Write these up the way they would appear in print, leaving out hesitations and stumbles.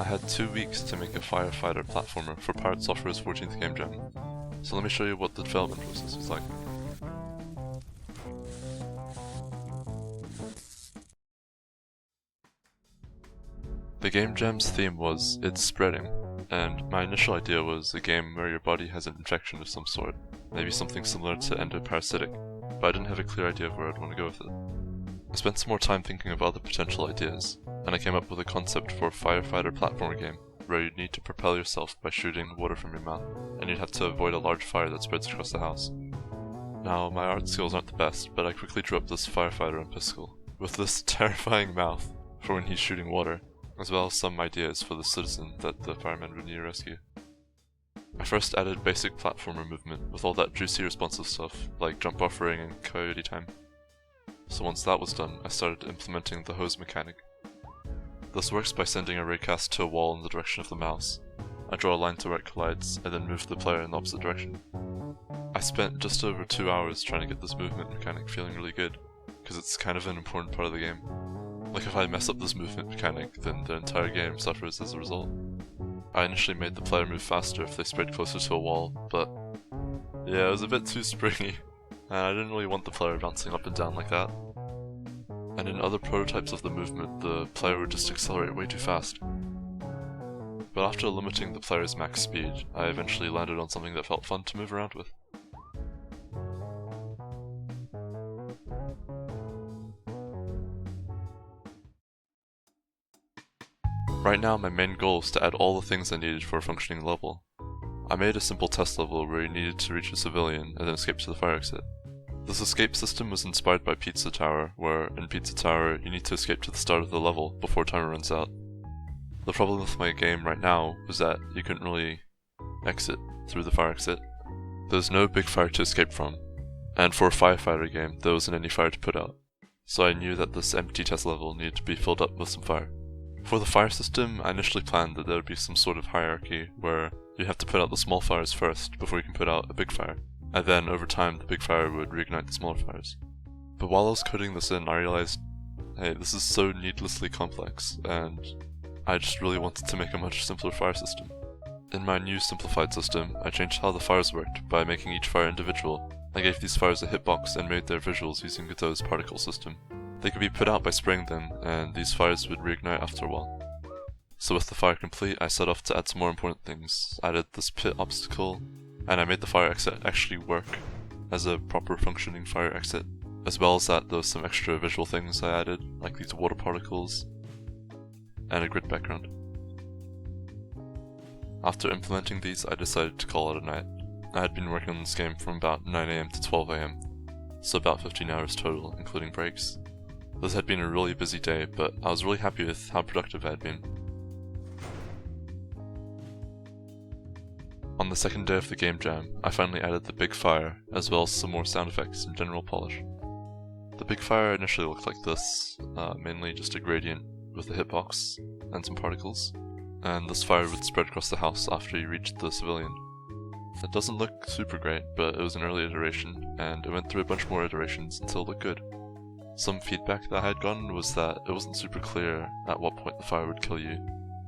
I had 2 weeks to make a firefighter platformer for Pirate Software's 14th Gamejam, so let me show you what the development process was like. The Gamejam's theme was It's Spreading, and my initial idea was a game where your body has an infection of some sort, maybe something similar to endoparasitic, but I didn't have a clear idea of where I'd want to go with it. I spent some more time thinking of other potential ideas, and I came up with a concept for a firefighter platformer game, where you'd need to propel yourself by shooting water from your mouth, and you'd have to avoid a large fire that spreads across the house. Now, my art skills aren't the best, but I quickly drew up this firefighter on Piscal, with this terrifying mouth for when he's shooting water, as well as some ideas for the citizen that the firemen would need to rescue. I first added basic platformer movement with all that juicy responsive stuff, like jump buffering and coyote time. So once that was done, I started implementing the hose mechanic. This works by sending a raycast to a wall in the direction of the mouse. I draw a line to where it collides, and then move the player in the opposite direction. I spent just over 2 hours trying to get this movement mechanic feeling really good, because it's kind of an important part of the game. Like if I mess up this movement mechanic, then the entire game suffers as a result. I initially made the player move faster if they spread closer to a wall, but yeah, it was a bit too springy, and I didn't really want the player bouncing up and down like that. And in other prototypes of the movement, the player would just accelerate way too fast. But after limiting the player's max speed, I eventually landed on something that felt fun to move around with. Right now, my main goal is to add all the things I needed for a functioning level. I made a simple test level where you needed to reach a civilian and then escape to the fire exit. This escape system was inspired by Pizza Tower, where in Pizza Tower you need to escape to the start of the level before timer runs out. The problem with my game right now was that you couldn't really exit through the fire exit. There's no big fire to escape from, and for a firefighter game there wasn't any fire to put out, so I knew that this empty test level needed to be filled up with some fire. For the fire system, I initially planned that there would be some sort of hierarchy where you have to put out the small fires first before you can put out a big fire, and then over time the big fire would reignite the smaller fires. But while I was coding this in, I realized, hey, this is so needlessly complex, and I just really wanted to make a much simpler fire system. In my new simplified system, I changed how the fires worked by making each fire individual. I gave these fires a hitbox and made their visuals using Godot's particle system. They could be put out by spraying them, and these fires would reignite after a while. So with the fire complete, I set off to add some more important things. I added this pit obstacle, and I made the fire exit actually work as a proper functioning fire exit. As well as that, there was some extra visual things I added, like these water particles, and a grid background. After implementing these, I decided to call it a night. I had been working on this game from about 9 AM to 12 AM, so about 15 hours total, including breaks. This had been a really busy day, but I was really happy with how productive I had been. On the second day of the Gamejam, I finally added the big fire, as well as some more sound effects and general polish. The big fire initially looked like this, mainly just a gradient with a hitbox and some particles, and this fire would spread across the house after you reached the civilian. It doesn't look super great, but it was an early iteration, and it went through a bunch more iterations until it looked good. Some feedback that I had gotten was that it wasn't super clear at what point the fire would kill you,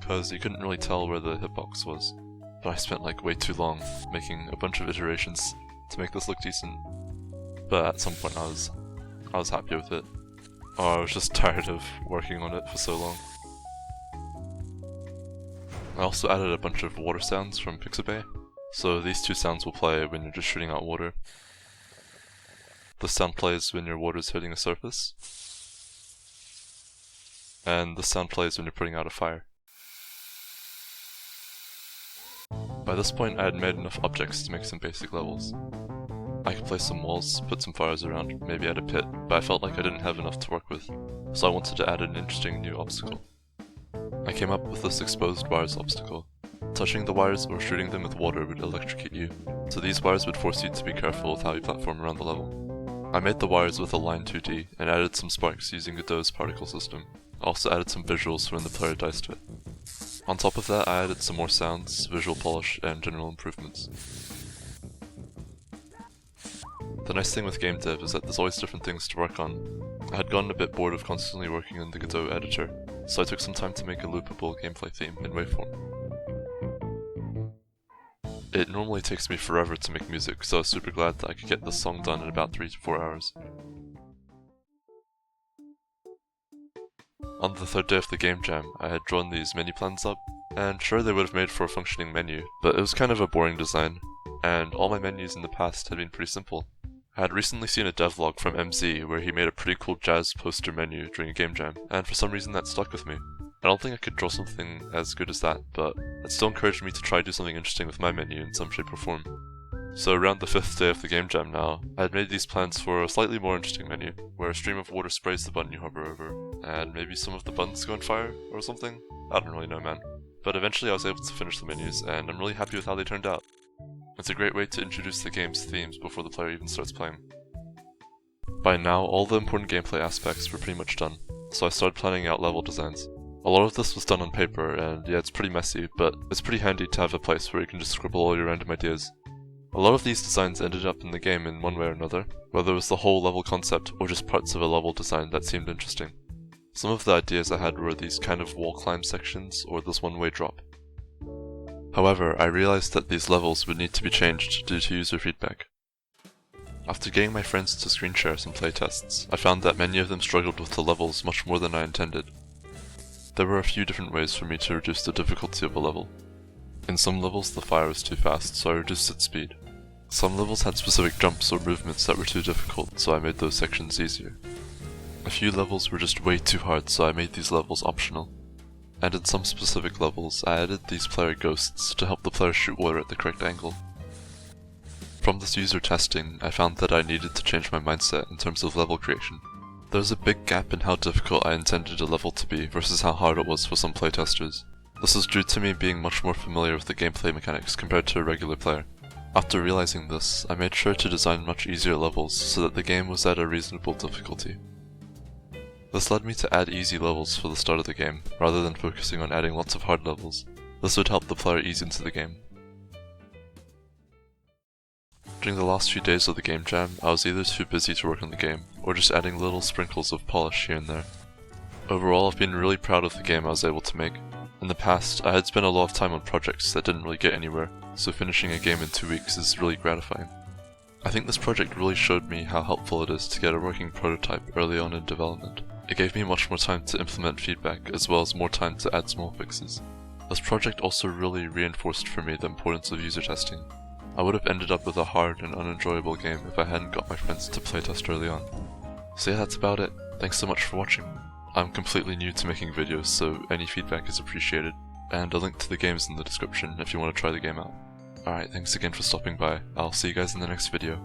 because you couldn't really tell where the hitbox was. But I spent like way too long making a bunch of iterations to make this look decent. But at some point I was happy with it. Or I was just tired of working on it for so long. I also added a bunch of water sounds from Pixabay. So these two sounds will play when you're just shooting out water. This sound plays when your water is hitting a surface. And this sound plays when you're putting out a fire. By this point I had made enough objects to make some basic levels. I could place some walls, put some fires around, maybe add a pit, but I felt like I didn't have enough to work with, so I wanted to add an interesting new obstacle. I came up with this exposed wires obstacle. Touching the wires or shooting them with water would electrocute you, so these wires would force you to be careful with how you platform around the level. I made the wires with a line 2D and added some sparks using Godot's particle system. I also added some visuals for when the player dies to it. On top of that, I added some more sounds, visual polish, and general improvements. The nice thing with game dev is that there's always different things to work on. I had gotten a bit bored of constantly working in the Godot editor, so I took some time to make a loopable gameplay theme in waveform. It normally takes me forever to make music, so I was super glad that I could get this song done in about 3 to 4 hours. On the third day of the game jam, I had drawn these menu plans up, and sure they would have made for a functioning menu, but it was kind of a boring design, and all my menus in the past had been pretty simple. I had recently seen a devlog from MZ where he made a pretty cool jazz poster menu during a game jam, and for some reason that stuck with me. I don't think I could draw something as good as that, but it still encouraged me to try to do something interesting with my menu in some shape or form. So around the 5th day of the game jam now, I had made these plans for a slightly more interesting menu, where a stream of water sprays the button you hover over, and maybe some of the buttons go on fire, or something? I don't really know, man. But eventually I was able to finish the menus, and I'm really happy with how they turned out. It's a great way to introduce the game's themes before the player even starts playing. By now, all the important gameplay aspects were pretty much done, so I started planning out level designs. A lot of this was done on paper, and yeah, it's pretty messy, but it's pretty handy to have a place where you can just scribble all your random ideas. A lot of these designs ended up in the game in one way or another, whether it was the whole level concept or just parts of a level design that seemed interesting. Some of the ideas I had were these kind of wall climb sections or this one-way drop. However, I realized that these levels would need to be changed due to user feedback. After getting my friends to screen share some playtests, I found that many of them struggled with the levels much more than I intended. There were a few different ways for me to reduce the difficulty of a level. In some levels the fire was too fast, so I reduced its speed. Some levels had specific jumps or movements that were too difficult, so I made those sections easier. A few levels were just way too hard, so I made these levels optional. And in some specific levels, I added these player ghosts to help the player shoot water at the correct angle. From this user testing, I found that I needed to change my mindset in terms of level creation. There was a big gap in how difficult I intended a level to be versus how hard it was for some playtesters. This is due to me being much more familiar with the gameplay mechanics compared to a regular player. After realizing this, I made sure to design much easier levels so that the game was at a reasonable difficulty. This led me to add easy levels for the start of the game, rather than focusing on adding lots of hard levels. This would help the player ease into the game. During the last few days of the game jam, I was either too busy to work on the game, or just adding little sprinkles of polish here and there. Overall, I've been really proud of the game I was able to make. In the past, I had spent a lot of time on projects that didn't really get anywhere, so finishing a game in 2 weeks is really gratifying. I think this project really showed me how helpful it is to get a working prototype early on in development. It gave me much more time to implement feedback, as well as more time to add small fixes. This project also really reinforced for me the importance of user testing. I would have ended up with a hard and unenjoyable game if I hadn't got my friends to playtest early on. So yeah, that's about it. Thanks so much for watching. I'm completely new to making videos, so any feedback is appreciated, and a link to the game is in the description if you want to try the game out. Alright, thanks again for stopping by. I'll see you guys in the next video.